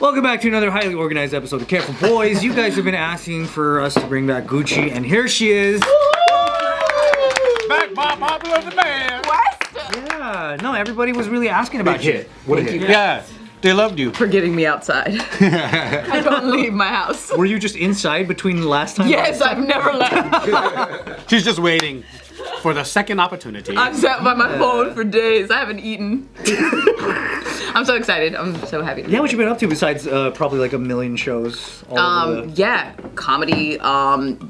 Welcome back to another highly organized episode of Careful Boys. You guys have been asking for us to bring back Gucci, and here she is. Back by popular demand. What? Yeah, no, everybody was really asking about you. What a hit. Yeah, they loved you. For getting me outside. I don't leave my house. Were you just inside between the last time? Yes, I've never left. She's just waiting for the second opportunity. I've sat by my phone for days. I haven't eaten. I'm so excited. I'm so happy. Yeah, what you been up to besides probably like a million shows? All over the... Yeah, comedy.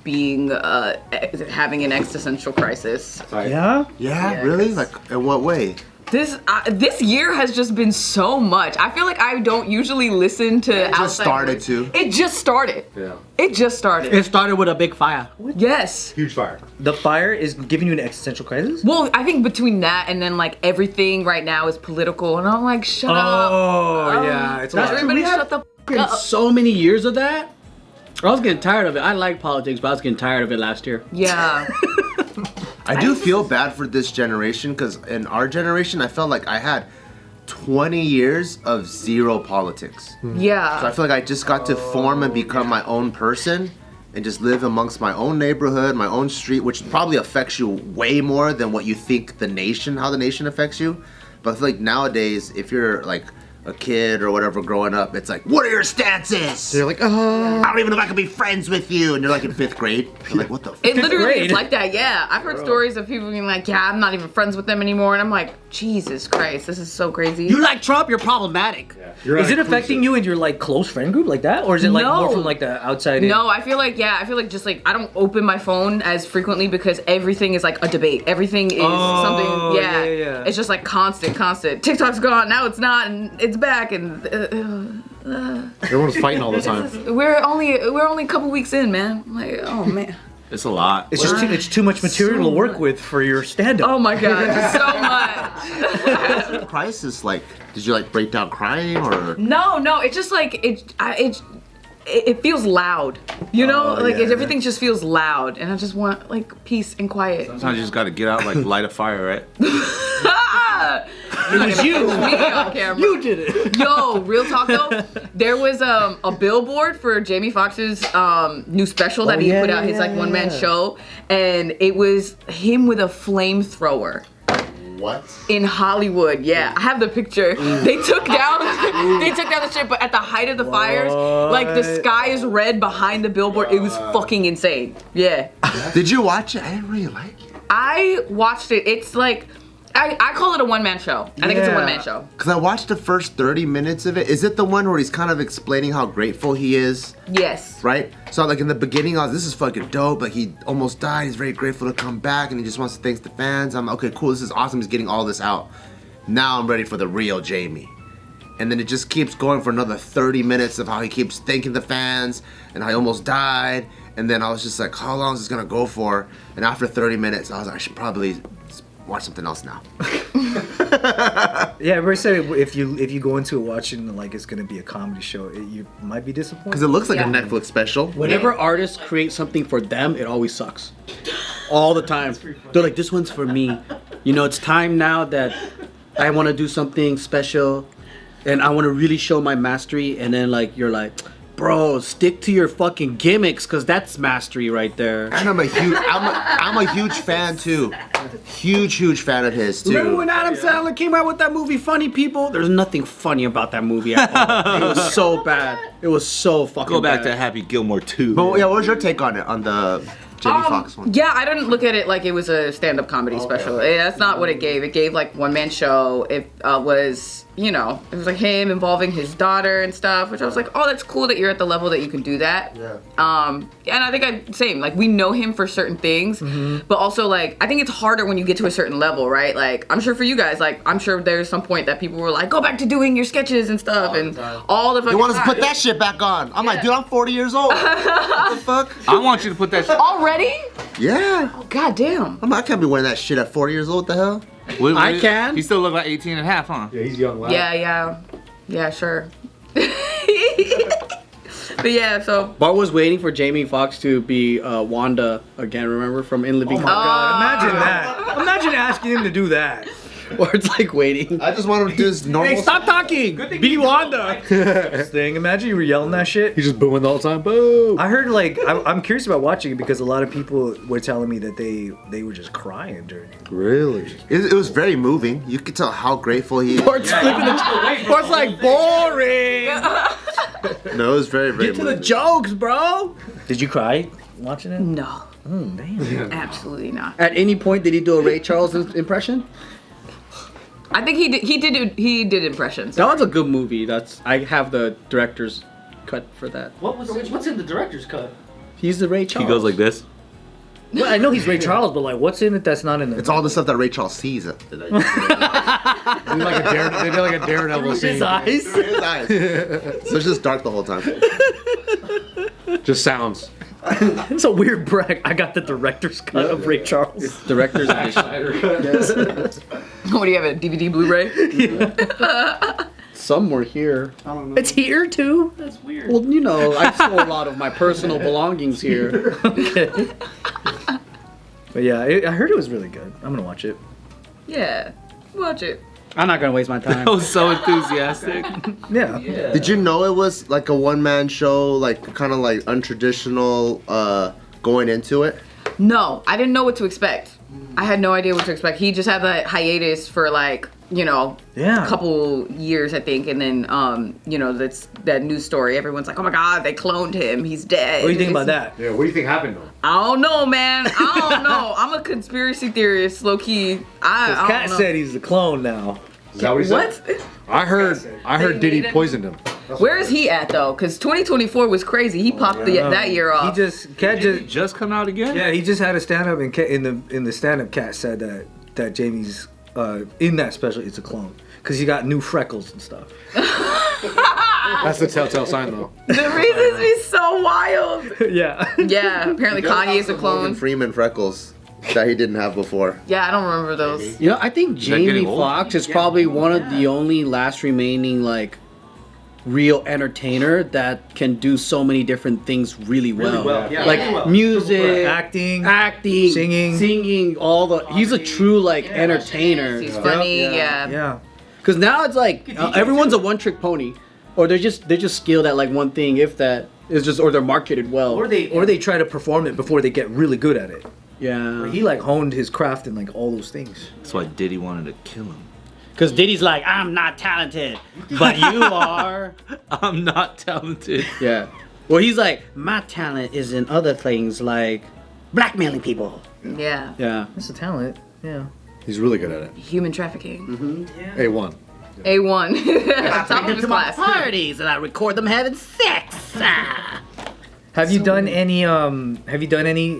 Being having an existential crisis. Yeah? Yeah, really? Like, in what way? This year has just been so much. I feel like I don't usually listen to outside. Just started to. It just started. Yeah. It just started. It started with a big fire. Yes. Huge fire. The fire is giving you an existential crisis? Well, I think between that and then like everything right now is political, and I'm like, shut up. Oh, yeah. It's a lot. Everybody shut the f up. So many years of that. I was getting tired of it. I like politics, but I was getting tired of it last year. Yeah. I do feel bad for this generation because in our generation, I felt like I had 20 years of zero politics. Yeah. So I feel like I just got to form and become my own person and just live amongst my own neighborhood, my own street, which probably affects you way more than what you think how the nation affects you. But I feel like nowadays, if you're like a kid or whatever growing up, it's like, what are your stances? So you're like, oh. I don't even know if I can be friends with you. And you're like in 5th grade. You're like, what the It literally grade? is like that, yeah. I've heard stories of people being like, yeah, I'm not even friends with them anymore. And I'm like, Jesus Christ, this is so crazy. You like Trump, you're problematic. Yeah. Is it affecting you in your like close friend group like that? Or is it like No. more from like the outside in? No, I feel like just like I don't open my phone as frequently because everything is like a debate. Everything is something, yeah. It's just like constant. TikTok's gone, now it's not, and it's back, and Everyone's fighting all the time. we're only a couple weeks in, man. I'm like, oh man. It's a lot. It's just it's too much material to work with for your stand-up. Oh my god, so much. Crisis, like, did you like break down crying or? No, it's just like it feels loud, you know, Oh, like yeah. everything just feels loud, and I just want like peace and quiet. Sometimes you just gotta get out, like light a fire, right? It was you. Me on camera. You did it. Yo, real talk though, there was a billboard for Jamie Foxx's new special that he put out, his like one-man show, and it was him with a flamethrower. What? In Hollywood, yeah. I have the picture. They took down the shit, but at the height of the fires, like the sky is red behind the billboard. It was fucking insane. Yeah. Did you watch it? I didn't really like it. I watched it. It's like I call it a one-man show. I think it's a one-man show. Cause I watched the first 30 minutes of it. Is it the one where he's kind of explaining how grateful he is? Yes. Right? So like in the beginning, I was, this is fucking dope. Like he almost died. He's very grateful to come back, and he just wants to thank the fans. I'm like, okay, cool. This is awesome. He's getting all this out. Now I'm ready for the real Jamie. And then it just keeps going for another 30 minutes of how he keeps thanking the fans and how he almost died. And then I was just like, how long is this gonna go for? And after 30 minutes, I was like, I should probably watch something else now. Yeah, everybody said if you go into it watching like it's gonna be a comedy show, you might be disappointed. Because it looks like Yeah. a Netflix special. Whenever artists create something for them, it always sucks. All the time. They're like, this one's for me. You know, it's time now that I want to do something special and I want to really show my mastery. And then like, you're like, bro, stick to your fucking gimmicks, because that's mastery right there. And I'm a huge fan too. Huge fan of his too. Remember when Adam Sandler came out with that movie Funny People? There's nothing funny about that movie at all. It was so bad. It was so fucking Go back bad. to Happy Gilmore 2. But yeah, what was your take on it, on the Jamie Foxx one? Yeah, I didn't look at it like it was a stand-up comedy special. That's not what it gave. It gave like one-man show. It was, you know, it was like him involving his daughter and stuff, which I was like, oh, that's cool that you're at the level that you can do that. Yeah. And I think same, like we know him for certain things, but also like I think it's harder when you get to a certain level, right? Like I'm sure for you guys, like I'm sure there's some point that people were like, go back to doing your sketches and stuff, and all the fucking You want us to time. put that shit back on? I'm like, dude, I'm 40 years old. What the fuck? I want you to put that shit. Already? Yeah. Oh, God damn. I can't be wearing that shit at 40 years old. What the hell? I can. He still look like 18 and a half, huh? Yeah, he's young. Lad. Yeah, sure. But yeah, so. Bart was waiting for Jamie Foxx to be Wanda again, remember, from In Living Oh my Color? god, imagine that. Imagine asking him to do that. Or it's like waiting. I just want him to do his normal. Hey, stop talking! Be Wanda! This thing. Imagine you were yelling that shit. He's just booing the whole time. Boo! I heard like I'm curious about watching it because a lot of people were telling me that they were just crying during it. Really? It was very moving. You could tell how grateful he is. Bart's flipping the Bart's like, boring! No, it was very, very Get to the moving. jokes, bro! Did you cry watching it? No, Damn. absolutely not. At any point, did he do a Ray Charles impression? I think he did impressions. That was a good movie. I have the director's cut for that. What's in the director's cut? He's the Ray He Charles. goes like this. Well, I know he's Ray Charles, but like, what's in it that's not in the? It's all the stuff that Ray Charles sees. They did like a Daredevil scene. his eyes. His eyes. So it's just dark the whole time. Just sounds. It's a weird brag. I got the director's cut of Ray Charles. Director's edition. What do you have, a DVD Blu-ray? Some were here. I don't know. It's here too. That's weird. Well, you know, I store a lot of my personal belongings here. Okay. But yeah, I heard it was really good. I'm gonna watch it. Yeah, watch it. I'm not gonna waste my time. I was so enthusiastic. Yeah. Did you know it was like a one-man show, like kind of like untraditional going into it? No, I didn't know what to expect. I had no idea what to expect. He just had that hiatus for like, you know, Yeah. a couple years, I think, and then, you know, that news story. Everyone's like, "Oh my God, they cloned him. He's dead." What do you think about that? Yeah, what do you think happened to him? I don't know, man. I don't know. I'm a conspiracy theorist, low key. I Kat don't know. said he's the clone now. Is that what he said? What? I heard Diddy poisoned him. Where is he at though? Because 2024 was crazy. He popped that year off. Kat Just come out again? yeah, he just had a stand up and in the stand up Kat said that Jamie's in that special it's a clone because he got new freckles and stuff. That's the telltale sign, though. The reasons be so wild. Yeah. Yeah, apparently Kanye is a Morgan clone. Freeman freckles that he didn't have before. Yeah, I don't remember those. You know, I think that Jamie getting old? Foxx is probably one of the only last remaining like real entertainer that can do so many different things really well. Yeah. Like music, Acting, singing, all the. He's a true like entertainer. He's funny. Yeah. Yeah. Because now it's like everyone's a one-trick pony, or they're just skilled at like one thing, if that is just, or they're marketed well. Or they try to perform it before they get really good at it. Yeah. He like honed his craft in like all those things. That's why Diddy wanted to kill him. Because Diddy's like, I'm not talented, but you are. I'm not talented. Yeah. Well, he's like, my talent is in other things like blackmailing people. Yeah. Yeah. That's a talent. Yeah. He's really good at it. Human trafficking. A1. A1. Top of his class. Parties and I record them having sex. Have you done any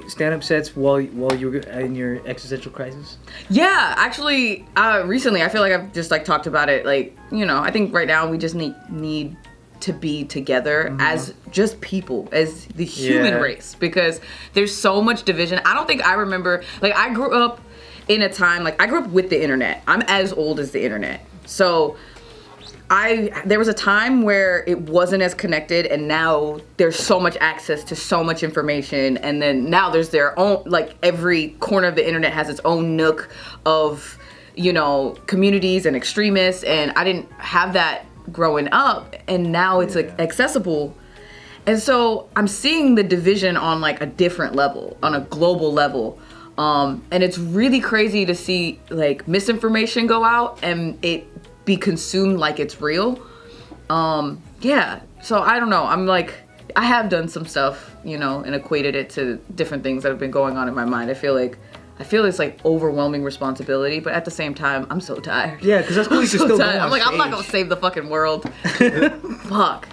stand-up sets while you were in your existential crisis? Yeah, actually, recently I feel like I've just like talked about it. Like, you know, I think right now we just need to be together as just people, as the human race, because there's so much division. I don't think I remember, like, I grew up in a time, like, I grew up with the internet. I'm as old as the internet. So there was a time where it wasn't as connected, and now there's so much access to so much information, and then now there's their own, like, every corner of the internet has its own nook of, you know, communities and extremists, and I didn't have that growing up, and now it's like accessible. And so I'm seeing the division on like a different level, on a global level. And it's really crazy to see like misinformation go out and it be consumed like it's real. Yeah, so I don't know. I'm like, I have done some stuff, you know, and equated it to different things that have been going on in my mind. I feel it's like overwhelming responsibility, but at the same time, I'm so tired. Yeah, because that's cool. You can still go on I'm like, I'm not stage. gonna save the fucking world. Fuck.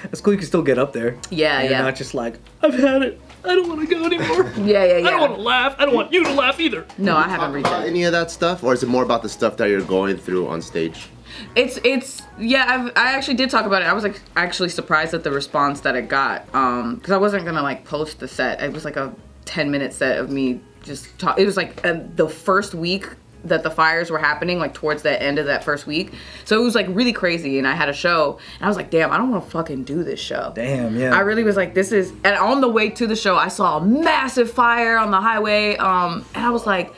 That's cool. You can still get up there. Yeah, And you're yeah. not just like, I've had it. I don't want to go anymore. Yeah. I don't want to laugh. I don't want you to laugh either. No, I haven't reached About it. any of that stuff, or is it more about the stuff that you're going through on stage? It's yeah. I actually did talk about it. I was like actually surprised at the response that it got. Because I wasn't gonna like post the set. It was like a 10-minute set of me just talk. It was like the first week that the fires were happening, like towards the end of that first week. So it was like really crazy, and I had a show, and I was like, damn, I don't want to fucking do this show. Damn, yeah. I really was like, this is, and on the way to the show, I saw a massive fire on the highway, and I was like,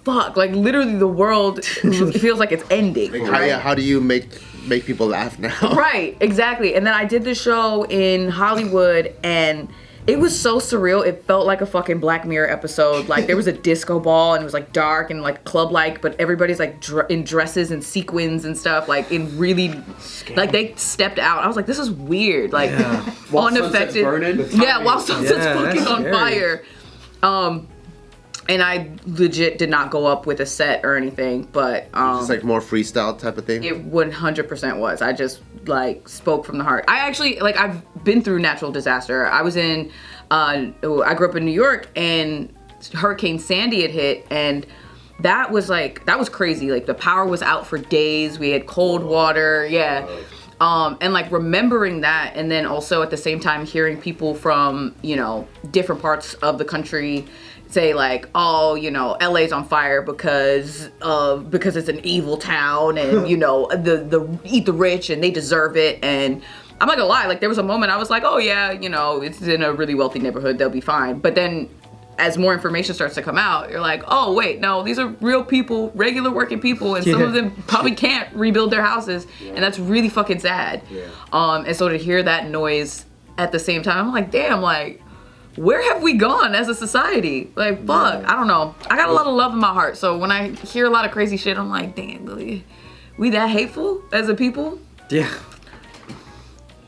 fuck, like literally the world feels like it's ending. Like, how do you make people laugh now? Right, exactly. And then I did the show in Hollywood, and it was so surreal. It felt like a fucking Black Mirror episode. Like there was a disco ball, and it was like dark and like club-like, but everybody's like in dresses and sequins and stuff. Like in really, like they stepped out. I was like, this is weird. Like unaffected. Yeah, while sunset's fucking on fire. And I legit did not go up with a set or anything, but It's like more freestyle type of thing. It 100% was. I just like spoke from the heart. I actually like I've been through natural disaster. I was in I grew up in New York, and Hurricane Sandy had hit, and that was crazy. Like the power was out for days. We had cold water. And like remembering that, and then also at the same time hearing people from, you know, different parts of the country say like, oh, you know, LA's on fire because it's an evil town, and you know, the eat the rich and they deserve it. And I'm not gonna lie, like there was a moment I was like, oh yeah, you know, it's in a really wealthy neighborhood, they'll be fine. But then as more information starts to come out, you're like, oh wait, no, these are real people, regular working people, and some of them probably can't rebuild their houses, and that's really fucking sad. And so to hear that noise at the same time, I'm like, damn, like, where have we gone as a society? Like, fuck, I don't know. I got a lot of love in my heart, so when I hear a lot of crazy shit, I'm like, damn, we that hateful as a people? Yeah.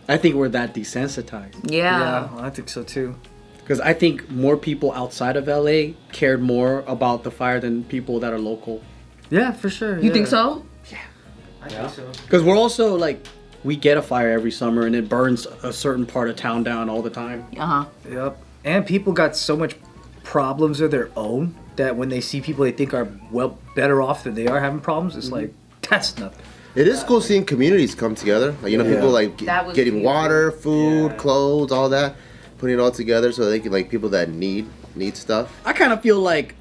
I think we're that desensitized. Yeah, I think so too. Because I think more people outside of LA cared more about the fire than people that are local. Yeah, for sure. You think so? I think so. Because we're also like, we get a fire every summer and it burns a certain part of town down all the time. Yep. And people got so much problems of their own that when they see people they think are better off than they are having problems, it's like, that's nothing. It is cool seeing communities come together. Like, you know, people like getting water, food, clothes, all that, putting it all together so they can, like, people that need stuff. I kind of feel like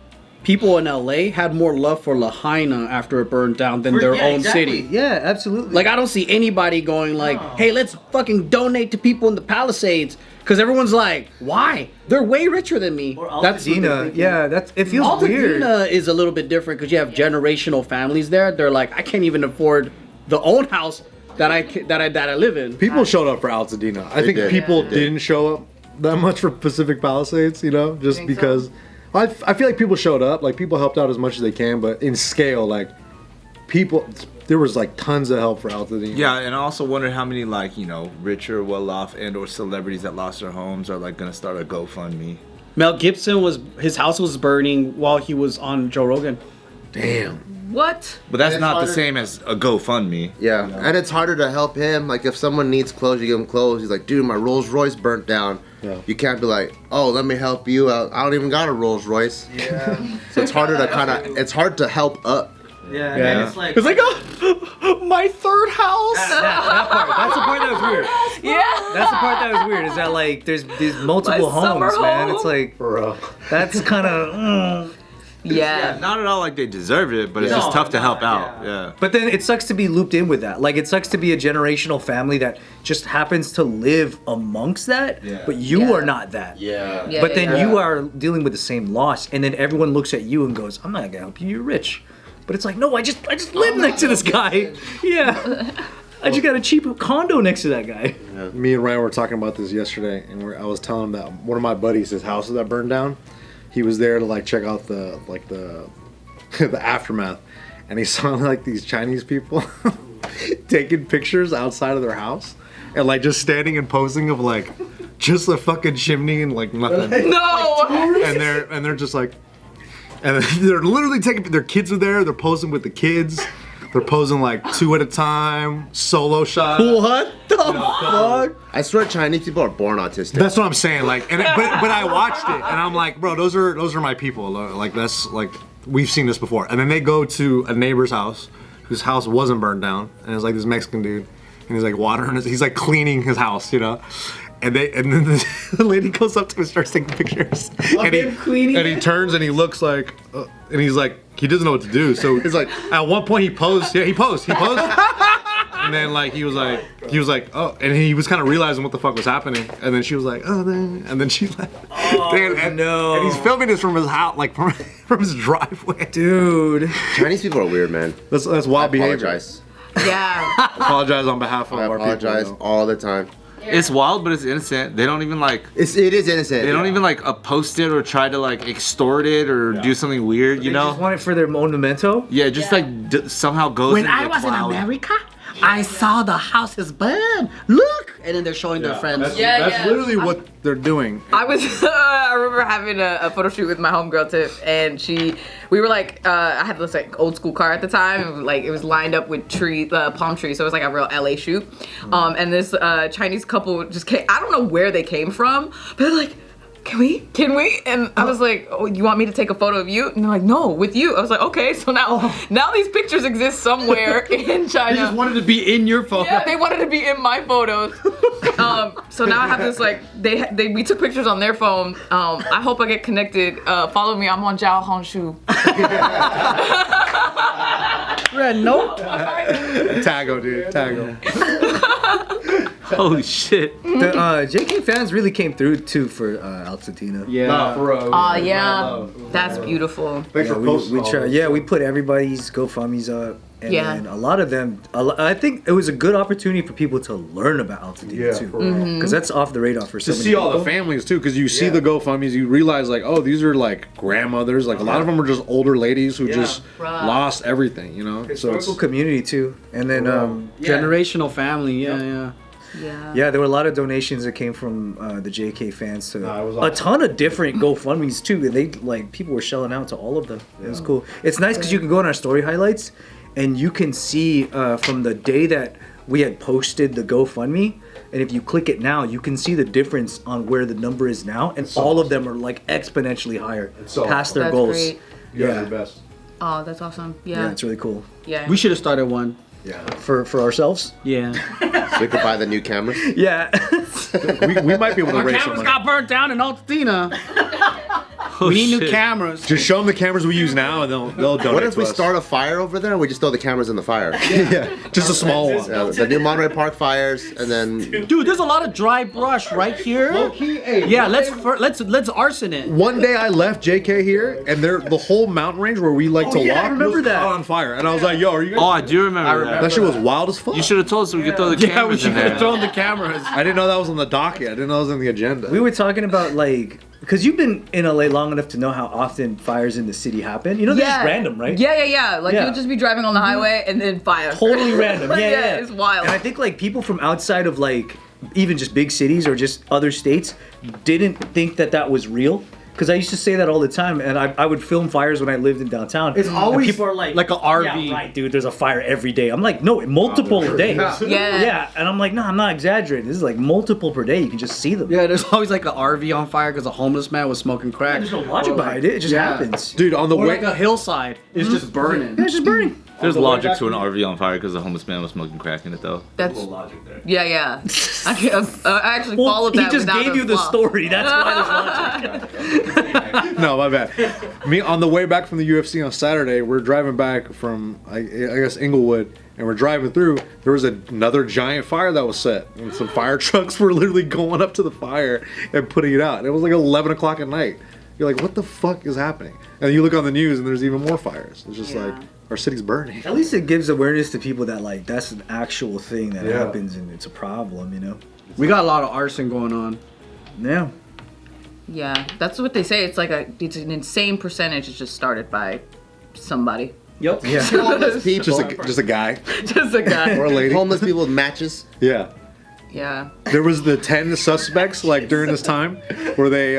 people in LA had more love for Lahaina after it burned down than their own city. Yeah, absolutely. Like, I don't see anybody going like, hey, let's fucking donate to people in the Palisades. Because everyone's like, why? They're way richer than me. Or Altadena. It feels weird. Altadena is a little bit different because you have generational families there. They're like, I can't even afford the own house that I live in. People showed up for Altadena. I think people didn't show up that much for Pacific Palisades, you know, just because. I feel like people showed up, like people helped out as much as they can, but in scale, like there was like tons of help for Altadena. Yeah, and I also wonder how many like, you know, richer, well-off and or celebrities that lost their homes are like gonna start a GoFundMe. Mel Gibson his house was burning while he was on Joe Rogan. Damn. What? But that's not the same as a GoFundMe. Yeah, and it's harder to help him. Like, if someone needs clothes, you give him clothes. He's like, dude, my Rolls Royce burnt down. Yeah. You can't be like, oh, let me help you out. I don't even got a Rolls Royce. Yeah. So it's harder to it's hard to help up. Yeah, and then it's like, oh, my third house. That part. That's the part that was weird. Yeah. That's the part that was weird. Is that like there's multiple homes, man. It's like, bro, that's kind of. Yeah. Not at all like they deserve it, but it's just tough to help out. Yeah. But then it sucks to be looped in with that. Like, it sucks to be a generational family that just happens to live amongst that, but you are not that. But then you are dealing with the same loss, and then everyone looks at you and goes, I'm not gonna help you, you're rich. But it's like, no, I just live next to this guy. Yeah. I just got a cheap condo next to that guy. Yeah. Me and Ryan were talking about this yesterday, and I was telling him that one of my buddies, his house that burned down, he was there to like check out the the aftermath, and he saw like these Chinese people taking pictures outside of their house and like just standing and posing of like just a fucking chimney and like nothing. No. And they're just like, and they're literally taking, their kids are there, they're posing with the kids. They're posing like 2 at a time, solo shot. What the fuck? I swear Chinese people are born autistic. That's what I'm saying. Like, but I watched it and I'm like, bro, those are my people. Like, that's like, we've seen this before. And then they go to a neighbor's house whose house wasn't burned down, and it's like this Mexican dude, and he's like watering he's like cleaning his house, you know. And then the lady goes up to him and starts taking pictures. And he turns and he looks like, and he's like, he doesn't know what to do. So he's like, at one point he posed. Yeah, he posed. And And then like he was like, oh, and he was kind of realizing what the fuck was happening. And then she was like, oh, and then she left. Oh, no. And he's filming this from his house, like from his driveway. Dude. Chinese people are weird, man. That's wild behavior. Apologize. Yeah. Apologize on behalf of I our apologize people. all the time. It's wild, but it's innocent. They don't even like. It is innocent. They don't even like post it or try to like extort it or do something weird. You They know? just want it for their own memento. Yeah, just like somehow goes. When into I the was in cloud. America, I saw the houses burn. Look, and then they're showing their friends. That's literally what they're doing. I was. I remember having a photo shoot with my homegirl Tiff, and we were like, I had this like old school car at the time, and like it was lined up with palm trees, so it was like a real LA shoot. And this Chinese couple just came. I don't know where they came from, but they're like, Can we? And I was like, oh, you want me to take a photo of you? And they're like, no, with you. I was like, okay, so now these pictures exist somewhere in China. They just wanted to be in your photo. Yeah, they wanted to be in my photos. So now I have this like we took pictures on their phone. I hope I get connected. Follow me. I'm on Zhao Hongshu. No. Tago, dude. Tago. Holy shit. The JK fans really came through too for Altatina. Yeah. Nah, for real. Yeah, that's beautiful. Thanks for posting all this. We put everybody's GoFundMe's up. And Yeah. then a lot of them, I think it was a good opportunity for people to learn about Altatina too. for real. Because that's off the radar for so To many see all the people. families too, because you see the GoFundMes, you realize like, oh, these are like grandmothers. Like a lot of them are just older ladies who just lost everything, you know. So Historical community too. And then Generational family. Yeah. yeah, there were a lot of donations that came from the JK fans to it was a awesome. ton of different GoFundMes too. And they like people were shelling out to all of them. It was cool. It's nice because you can go on our story highlights, and you can see from the day that we had posted the GoFundMe, and if you click it now, you can see the difference on where the number is now, and all of them are like exponentially higher past their That's goals. great. You guys are the best. Oh, that's awesome. Yeah, Yeah. it's really cool Yeah. We should have started one. for ourselves. Yeah. So we could buy the new cameras. Yeah. We might be able to Our raise some cameras money. got burnt down in Altatina. Oh, We need new shit. cameras. Just show them the cameers we use now, and they'll donate. What if we to us. start a fire over there and we just throw the cameras in the fire? Yeah, just a small one. The new Monterey Park fires, and then Dude, there's a lot of dry brush right here. Yeah, let's arson it. One day I left JK here, and the whole mountain range where we like to yeah, I walk remember was that. caught on fire, and I was like, "Yo, are you?" Oh, I do remember, That shit was wild as fuck. You should have told us so we could throw the Yeah, we cameras should in have there. thrown the cameras. I didn't know that was on the docket. I didn't know it was on the agenda. We were talking about like, because you've been in LA long enough to know how often fires in the city happen. You know, they're just random, right? Yeah. Like Yeah. you'll just be driving on the highway and then fire. Totally random. Yeah. It's wild. And I think like people from outside of like even just big cities or just other states didn't think that was real. Because I used to say that all the time, and I would film fires when I lived in downtown. It's and always people are like an RV. Yeah, right, dude. There's a fire every day. I'm like, no, multiple a day. Yeah. Yeah, and I'm like, no, I'm not exaggerating. This is like multiple per day. You can just see them. Yeah, there's always like an RV on fire because a homeless man was smoking crack. There's no logic behind it. It just happens. Dude, on the Or way. like a hillside. It's just burning. Yeah, it's just burning. There's logic to an RV on fire because the homeless man was smoking crack in it, though. That's yeah. I actually followed He that. just without gave a you the flaw. story. That's why there's logic. No, my bad. Me on the way back from the UFC on Saturday, we're driving back from I guess Inglewood, and we're driving through. There was another giant fire that was set, and some fire trucks were literally going up to the fire and putting it out. And it was like 11 o'clock at night. You're like, what the fuck is happening? And you look on the news, and there's even more fires. It's just like our city's burning. At least it gives awareness to people that like that's an actual thing that happens and it's a problem, you know? We got a lot of arson going on. Yeah. Yeah, that's what they say. It's like it's an insane percentage. It's just started by somebody. Yep. Yeah. homeless people, Just a guy Just a guy. or a lady. homeless people with matches. Yeah. Yeah. There was the 10 suspects like during this time where they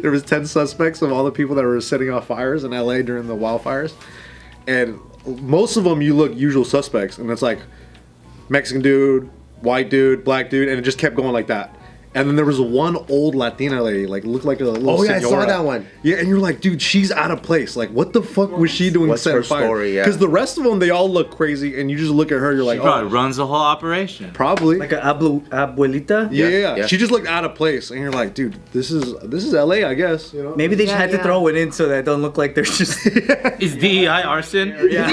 there was 10 suspects of all the people that were setting off fires in LA during the wildfires, and most of them you look usual suspects, and it's like Mexican dude, white dude, black dude, and it just kept going like that. And then there was one old Latina lady, like looked like a little Oh yeah, I senora. saw that one. Yeah, and you're like, dude, she's out of place. Like, what the fuck was she doing What's setting her fire? story, yeah. Because the rest of them, they all look crazy, and you just look at her, you're She like, probably oh, runs the whole operation. probably. Like a abuelita. Yeah. She just looked out of place, and you're like, dude, this is LA, I guess. You know? Maybe they just had to yeah. throw it in so that it don't look like they're just Is DEI arson? yeah.